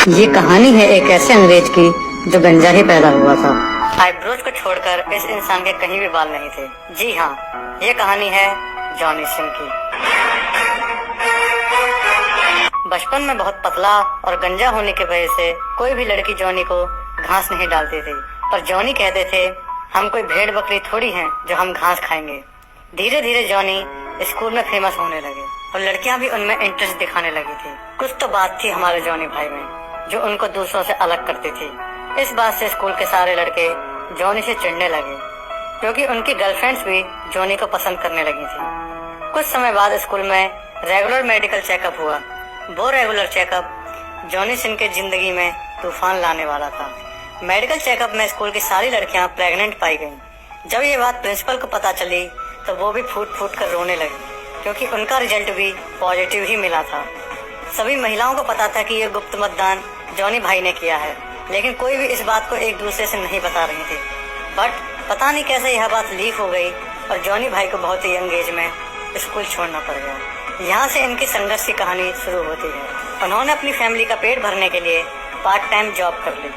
ये कहानी है एक ऐसे अंग्रेज की जो गंजा ही पैदा हुआ था। आईब्रोज को छोड़कर इस इंसान के कहीं भी बाल नहीं थे। जी हाँ, ये कहानी है जॉनी सिंह की। बचपन में बहुत पतला और गंजा होने की वजह से कोई भी लड़की जॉनी को घास नहीं डालती थी, पर जॉनी कहते थे हम कोई भेड़ बकरी थोड़ी हैं जो हम घास खाएंगे। धीरे धीरे जॉनी स्कूल में फेमस होने लगे और लड़कियां भी उनमें इंटरेस्ट दिखाने लगी थी। कुछ तो बात थी हमारे जॉनी भाई में जो उनको दूसरों से अलग करती थी। इस बात से स्कूल के सारे लड़के जॉनी से चिढ़ने लगे क्योंकि उनकी गर्लफ्रेंड्स भी जॉनी को पसंद करने लगी थी। कुछ समय बाद स्कूल में रेगुलर मेडिकल चेकअप हुआ। वो रेगुलर चेकअप जॉनी सिंह के जिंदगी में तूफान लाने वाला था। मेडिकल चेकअप में स्कूल की सारी लड़कियां प्रेग्नेंट पाई गईं। जब ये बात प्रिंसिपल को पता चली तो वो भी फूट फूट कर रोने लगी क्योंकि उनका रिजल्ट भी पॉजिटिव ही मिला था। सभी महिलाओं को पता था कि ये गुप्त मतदान जॉनी भाई ने किया है, लेकिन कोई भी इस बात को एक दूसरे से नहीं बता रही थी। बट पता नहीं कैसे यह बात लीक हो गई और जॉनी भाई को बहुत ही यंग एज में स्कूल छोड़ना पड़ गया। यहाँ से इनकी संघर्ष की कहानी शुरू होती है। उन्होंने अपनी फैमिली का पेट भरने के लिए पार्ट टाइम जॉब कर ली।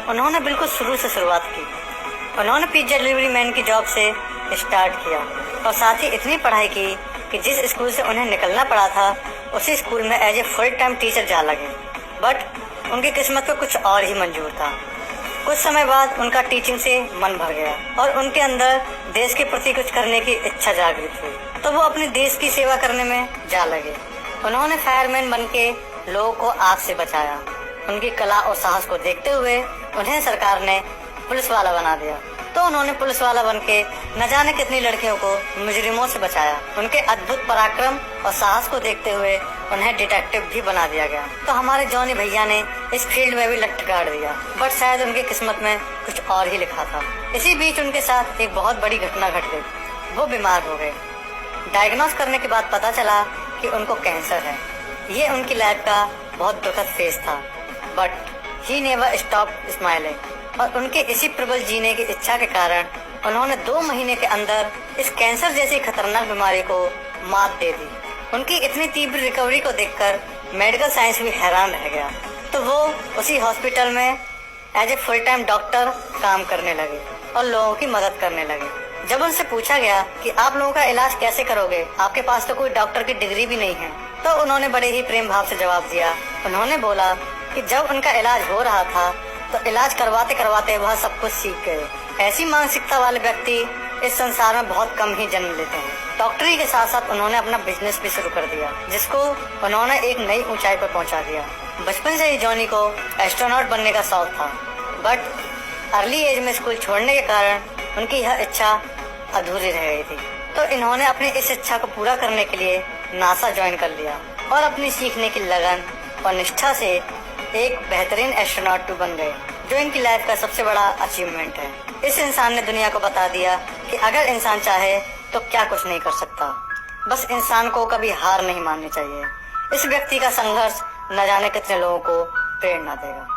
उन्होंने बिल्कुल शुरू से शुरुआत की। उन्होंने पिज्जा डिलीवरी मैन की जॉब से स्टार्ट किया और साथ ही इतनी पढ़ाई की कि जिस स्कूल से उन्हें निकलना पड़ा था उसी स्कूल में as a full time teacher जा लगे। बट उनकी किस्मत को कुछ और ही मंजूर था। कुछ समय बाद उनका टीचिंग से मन भर गया और उनके अंदर देश के प्रति कुछ करने की इच्छा जागृत हुई, तो वो अपने देश की सेवा करने में जा लगे। उन्होंने फायरमैन बन के लोगों को आग से बचाया। उनकी कला और साहस को देखते हुए उन्हें सरकार ने पुलिस वाला बना दिया, तो उन्होंने पुलिस वाला बन के न जाने कितनी लड़कियों को मुजरिमों से बचाया। उनके अद्भुत पराक्रम और साहस को देखते हुए उन्हें डिटेक्टिव भी बना दिया गया। तो हमारे जॉनी भैया ने इस फील्ड में भी लट गाड़ दिया, बट शायद उनकी किस्मत में कुछ और ही लिखा था। इसी बीच उनके साथ एक बहुत बड़ी घटना घट गई। वो बीमार हो गए। डायग्नोस करने के बाद पता चला कि उनको कैंसर है। ये उनकी लाइफ का बहुत दुखद फेज था, but he never stopped smiling. और उनके इसी प्रबल जीने की इच्छा के कारण उन्होंने 2 महीने के अंदर इस कैंसर जैसी खतरनाक बीमारी को मात दे दी। उनकी इतनी तीव्र रिकवरी को देखकर मेडिकल साइंस भी हैरान रह गया, तो वो उसी हॉस्पिटल में as a full time doctor काम करने लगे और लोगों की मदद करने लगे। जब उनसे पूछा गया कि आप लोगों का इलाज कैसे करोगे, आपके पास तो कोई डॉक्टर की डिग्री भी नहीं है, तो उन्होंने बड़े ही प्रेम भाव से जवाब दिया। उन्होंने बोला कि जब उनका इलाज हो रहा था तो इलाज करवाते करवाते वह सब कुछ सीख गए। ऐसी मानसिकता वाले व्यक्ति इस संसार में बहुत कम ही जन्म लेते हैं। डॉक्टरी के साथ साथ उन्होंने अपना बिजनेस भी शुरू कर दिया, जिसको उन्होंने एक नई ऊंचाई पर पहुंचा दिया। बचपन से ही जॉनी को एस्ट्रोनॉट बनने का शौक था, बट अर्ली एज में स्कूल छोड़ने के कारण उनकी यह इच्छा अधूरी रह गई थी। तो इन्होंने अपनी इस इच्छा को पूरा करने के लिए नासा ज्वाइन कर लिया और अपनी सीखने की लगन और निष्ठा से एक बेहतरीन एस्ट्रोनॉट बन गए, जो इनकी लाइफ का सबसे बड़ा अचीवमेंट है। इस इंसान ने दुनिया को बता दिया कि अगर इंसान चाहे तो क्या कुछ नहीं कर सकता। बस इंसान को कभी हार नहीं माननी चाहिए। इस व्यक्ति का संघर्ष न जाने कितने लोगों को प्रेरणा देगा।